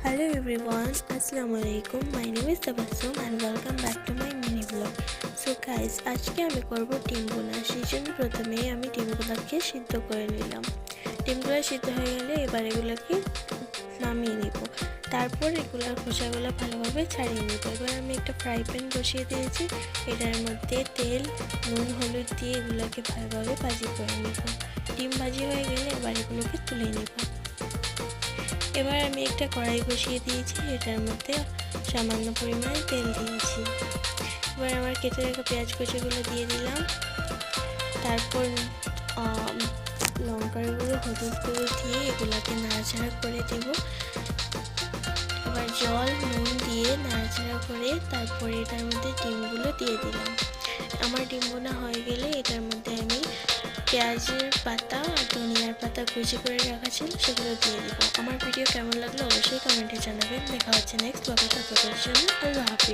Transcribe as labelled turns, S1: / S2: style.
S1: Hello everyone, Assalamualaikum. My name is Tabassum and welcome back to my mini vlog. So guys, আজকে আমি করব ডিম ভুনা। সেজন্য প্রথমে আমি ডিমগুলোকে সিদ্ধ করে নিলাম। ডিমগুলো সিদ্ধ হয়ে গেলে এবার এগুলোকে নামিয়ে নিব। তারপর এগুলোর খোসাগুলো ভালোভাবে ছাড়িয়ে নিব। এবার আমি একটা ফ্রাই প্যান বসিয়ে দিয়েছি। এটার মধ্যে তেল, নুন, হলুদ দিয়ে এগুলোকে ভালোভাবে ভাজি করে নিব। ডিম ভাজি হয়ে গেলে এবার এগুলোকে তুলে নিব। এবার আমি একটা কড়াই বসিয়ে দিয়েছি, এটার মধ্যে সামান্য পরিমাণে তেল দিয়েছি। এবার আমার কেটে রাখা পেঁয়াজ কুচিগুলো দিয়ে দিলাম। তারপর লঙ্কার গুঁড়ো, হলুদ গুঁড়ো দিয়ে এগুলোকে নাড়াচাড়া করে দেব। এবার জল, নুন দিয়ে নাড়াচাড়া করে তারপরে এটার মধ্যে ডিমগুলো দিয়ে দিলাম। আমার ডিম বোনা হয়ে গেলে এটার মধ্যে আমি পেঁয়াজের পাতা আর ধনিয়ার পাতা কুচি করে রাখা ছিল সেগুলো দিয়ে দেবো। আমার ভিডিও কেমন লাগলো অবশ্যই কমেন্টে জানাবেন। দেখা হচ্ছে নেক্সট ব্লগে, ততক্ষণের জন্য আল্লাহ হাফিজ।